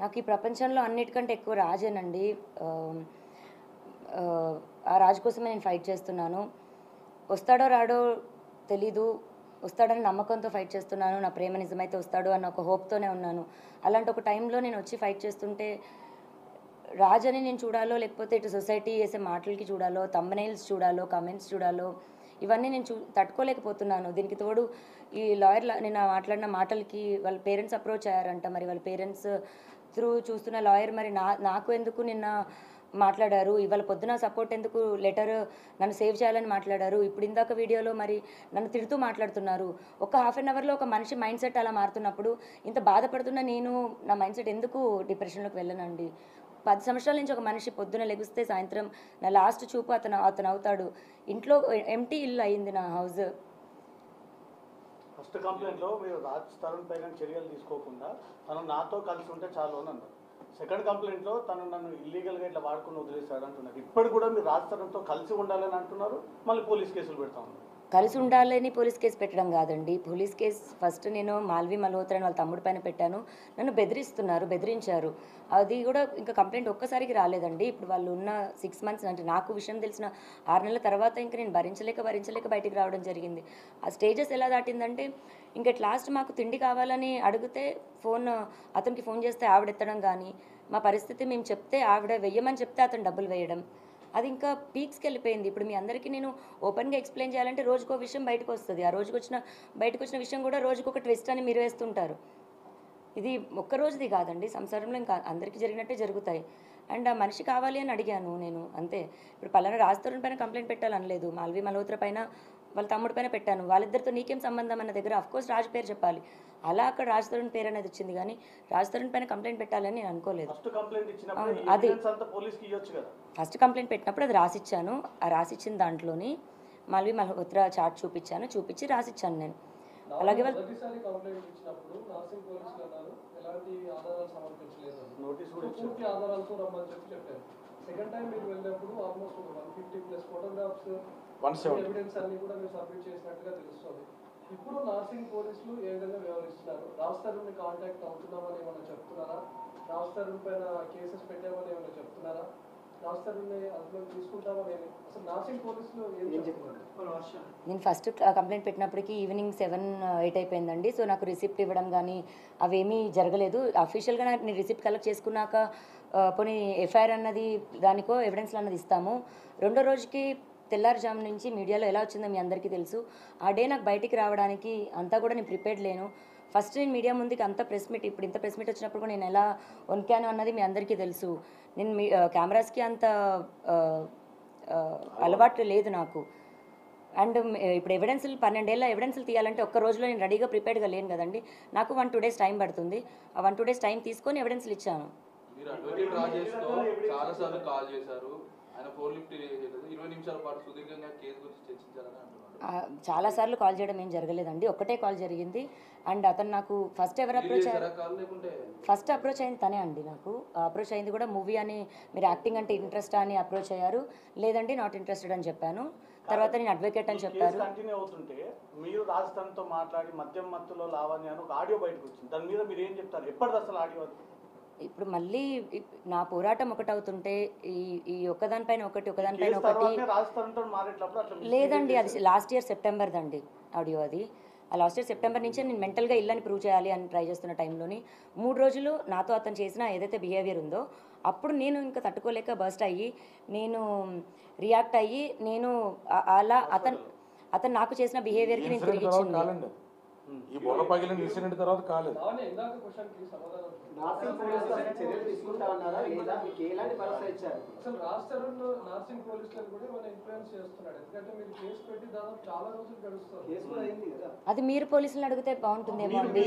నాకు ఈ ప్రపంచంలో అన్నిటికంటే ఎక్కువ రాజేనండి. ఆ రాజు కోసమే నేను ఫైట్ చేస్తున్నాను. వస్తాడో రాడో తెలీదు, వస్తాడని నమ్మకంతో ఫైట్ చేస్తున్నాను. నా ప్రేమ నిజమైతే వస్తాడు అన్న ఒక హోప్తోనే ఉన్నాను. అలాంటి ఒక టైంలో నేను వచ్చి ఫైట్ చేస్తుంటే రాజని నేను చూడాలో, లేకపోతే ఇటు సొసైటీ చేసే మాటలకి చూడాలో, థంబ్నెయిల్స్ చూడాలో, కమెంట్స్ చూడాలో, ఇవన్నీ నేను తట్టుకోలేకపోతున్నాను. దీనికి తోడు ఈ లాయర్ నిన్న మాట్లాడిన మాటలకి వాళ్ళ పేరెంట్స్ అప్రోచ్ అయ్యారంట. మరి వాళ్ళ పేరెంట్స్ త్రూ చూస్తున్న లాయర్ మరి నాకు ఎందుకు నిన్న మాట్లాడారు, ఇవాళ పొద్దున సపోర్ట్ ఎందుకు లెటర్ నన్ను సేవ్ చేయాలని మాట్లాడారు, ఇప్పుడు ఇందాక వీడియోలో మరి నన్ను తిడుతూ మాట్లాడుతున్నారు. ఒక హాఫ్ అన్ అవర్లో ఒక మనిషి మైండ్ సెట్ అలా మారుతున్నప్పుడు ఇంత బాధపడుతున్న నేను నా మైండ్ సెట్ ఎందుకు డిప్రెషన్లోకి వెళ్ళనండి? 10 సంవత్సరాల నుంచి ఒక మనిషి పొద్దున లెగిస్తే సాయంత్రం నా లాస్ట్ చూపు అతను అవుతాడు. ఇంట్లో ఎంటీ ఇల్లు అయింది నా హౌస్. ఫస్ట్ కంప్లైంట్లో మీరు రాజ్ తరుణ్ పైన చర్యలు తీసుకోకుండా తను నాతో కలిసి ఉంటే చాలు అని అన్నారు. సెకండ్ కంప్లైంట్లో తను నన్ను ఇల్లీగల్గా ఇట్లా వాడుకుని వదిలేశాడు అంటున్నారు. ఇప్పుడు కూడా మీరు రాజ్ తరుణ్తో కలిసి ఉండాలని అంటున్నారు, మళ్ళీ పోలీస్ కేసులు పెడతా ఉన్నారు. కలిసి ఉండాలని పోలీస్ కేసు పెట్టడం కాదండి. పోలీస్ కేసు ఫస్ట్ నేను మాల్వి మల్హోత్రా అని వాళ్ళ తమ్ముడి పైన పెట్టాను. నన్ను బెదిరించారు. అది కూడా ఇంకా కంప్లైంట్ ఒక్కసారికి రాలేదండి. ఇప్పుడు వాళ్ళు ఉన్న 6 మంత్స్ అంటే నాకు విషయం తెలిసిన 6 నెలల తర్వాత ఇంకా నేను భరించలేక బయటికి రావడం జరిగింది. ఆ స్టేజెస్ ఎలా దాటిందంటే ఇంకా లాస్ట్ మాకు తిండి కావాలని అడిగితే అతనికి ఫోన్ చేస్తే ఆవిడ ఎత్తడం కానీ, మా పరిస్థితి మేము చెప్తే ఆవిడ వెయ్యమని చెప్తే అతను డబ్బులు వేయడం, అది ఇంకా పీక్స్కి వెళ్ళిపోయింది. ఇప్పుడు మీ అందరికీ నేను ఓపెన్గా ఎక్స్ప్లెయిన్ చేయాలంటే రోజుకో విషయం బయటకు వస్తుంది. ఆ బయటకు వచ్చిన విషయం కూడా రోజుకొక ట్విస్ట్ అని మీరు వేస్తుంటారు. ఇది ఒక్క రోజుది కాదండి, సంసారంలో ఇంకా అందరికీ జరిగినట్టే జరుగుతాయి. అండ్ ఆ మనిషి కావాలి అని అడిగాను నేను, అంతే. ఇప్పుడు పలానా రాజ్ తరుణ్ పైన కంప్లైంట్ పెట్టాలనలేదు, మాల్వి మల్హోత్రా పైన వాళ్ళ తమ్ముడి పైన పెట్టాను. వాళ్ళిద్దరితో నీకేం సంబంధం అన్న దగ్గర అఫ్కోర్స్ రాజ్ పేరు చెప్పాలి. అలా అక్కడ రాజ్ తరుణ్ పేరు అనేది వచ్చింది, కానీ రాజ్ తరుణ్ పైన కంప్లైంట్ పెట్టాలని నేను అనుకోలేదు. అది ఫస్ట్ కంప్లైంట్ పెట్టినప్పుడు అది రాసిచ్చాను. ఆ రాసిచ్చిన దాంట్లోని మాల్వి మల్హోత్రా చార్ట్ చూపించి రాసిచ్చాను నేను. అలాగే సెకండ్ టైం మీరు వెళ్ళినప్పుడు ఆల్మోస్ట్ 150+ ఫోటోగ్రాఫ్స్ ఎవిడెన్స్ అన్ని కూడా మీరు సబ్మిట్ చేసినట్టుగా తెలుస్తుంది. ఇప్పుడు నార్సింగ్ పోలీసులు ఏ విధంగా వ్యవహరిస్తున్నారు? రాజ్ తరుణ్ని కాంటాక్ట్ అవుతున్నామని ఏమైనా చెప్తున్నారా? రాజ్ తరుణ్ పైన కేసెస్ పెట్టామని ఏమైనా చెప్తున్నారా? రాజ్ తరుణ్ని అందులో తీసుకుంటామని అసలు నార్సింగ్ పోలీసులు ఏం చెప్తున్నారు? నేను ఫస్ట్ కంప్లైంట్ పెట్టినప్పటికీ ఈవినింగ్ 7-8 అయిపోయిందండి. సో నాకు రిసిప్ట్ ఇవ్వడం కానీ అవేమీ జరగలేదు. అఫీషియల్గా నేను రిసిప్ట్ కలెక్ట్ చేసుకున్నాక పోనీ ఎఫ్ఐఆర్ అన్నది దానికో ఎవిడెన్స్లు అన్నది ఇస్తాము. రెండో రోజుకి తెల్లారుజాము నుంచి మీడియాలో ఎలా వచ్చిందో మీ అందరికీ తెలుసు. ఆ డే నాకు బయటికి రావడానికి అంతా కూడా నేను ప్రిపేర్డ్ లేను. ఫస్ట్ నేను మీడియా ముందుకి అంత ప్రెస్ మీట్, ఇప్పుడు ఇంత ప్రెస్ మీట్ వచ్చినప్పుడు కూడా నేను ఎలా వణికాను అన్నది మీ అందరికీ తెలుసు. నేను కెమెరాస్కి అంత అలవాటు లేదు నాకు. అండ్ ఇప్పుడు ఎవిడెన్స్లు 12 ఏళ్ళ ఎవిడెన్స్లు తీయాలంటే ఒక్క రోజులో నేను రెడీగా ప్రిపేర్డ్గా లేను కదండి. నాకు 1-2 డేస్ టైం పడుతుంది. ఆ 1-2 డేస్ టైం తీసుకొని ఎవిడెన్స్లు ఇచ్చాను. మీరు అడ్వకేట్ రాజేష్తో చాలాసార్లు కాల్ చేశారు, ఆయన ఫోన్ లిఫ్ట్ చేయలేదు. 20 నిమిషాల పాటు సుదీర్ఘంగా కేసు గురించి చర్చించాలని అంటున్నారు. చాలాసార్లు కాల్ చేయడం ఏం జరగలేదండి, ఒక్కటే కాల్ జరిగింది. అండ్ అతను నాకు ఫస్ట్ ఎవరు అప్రోచ్ ఫస్ట్ అప్రోచ్ అయింది తనే అండి. నాకు అప్రోచ్ అయింది కూడా మూవీ అని, మీరు యాక్టింగ్ అంటే ఇంట్రెస్ట్ అని అప్రోచ్ అయ్యారు. లేదండి నాట్ ఇంట్రెస్టెడ్ అని చెప్పాను. తర్వాత నేను అడ్వకేట్ అని చెప్పారు. కంటిన్యూ అవుతుంటే మీరు రాజ్ తరుణ్తో మాట్లాడి మద్యం మత్తులో లావణ్య అని ఒక ఆడియో బయటకు వచ్చింది. దాని మీద మీరు ఏం చెప్తారు? ఎప్పటిది అసలు ఆడియో? ఇప్పుడు మళ్ళీ నా పోరాటం ఒకటవుతుంటే ఈ ఒకదానిపైన ఒకటి లేదండి. అది లాస్ట్ ఇయర్ సెప్టెంబర్ దండి ఆడియో. అది ఆ లాస్ట్ ఇయర్ సెప్టెంబర్ నుంచే నేను మెంటల్గా ఇల్లని ప్రూవ్ చేయాలి అని ట్రై చేస్తున్న టైంలోని 3 రోజులు నాతో అతను చేసిన ఏదైతే బిహేవియర్ ఉందో అప్పుడు నేను ఇంకా తట్టుకోలేక బర్స్ట్ అయ్యి నేను రియాక్ట్ అయ్యి నేను అలా అతను నాకు చేసిన బిహేవియర్కి నేను తిరిగి ఇచ్చింది. ఈ బొల్ల పగిలిన ఇన్సిడెంట్ తర్వాత కాలేదు. అది మీరు పోలీసులను అడిగితే బాగుంటుందేమో అండి.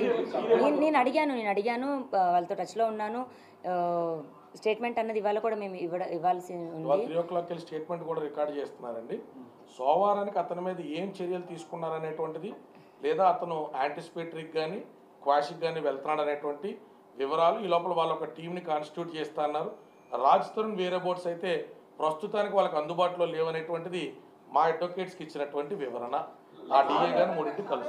నేను అడిగాను, వాళ్ళతో టచ్లో ఉన్నాను. స్టేట్మెంట్ అన్నది ఇవాళ కూడా మేము ఇవ్వాల్సి ఉంది. 3 o'clock స్టేట్మెంట్ కూడా రికార్డ్ చేస్తున్నారండి. సోమవారానికి అతని మీద ఏం చర్యలు తీసుకున్నారనేటువంటిది, లేదా అతను యాంటిసిపేటరీకి కానీ క్వాషిక్ కానీ వెళ్తున్నాడు అనేటువంటి వివరాలు ఈ లోపల వాళ్ళు ఒక టీంని కాన్స్టిట్యూట్ చేస్తా అన్నారు. రాజ్ తరుణ్ వేరే బోర్డ్స్ అయితే ప్రస్తుతానికి వాళ్ళకి అందుబాటులో లేవనేటువంటిది మా అడ్వకేట్స్కి ఇచ్చినటువంటి వివరణ. ఆ డిఏ గాని 3 కలుసు.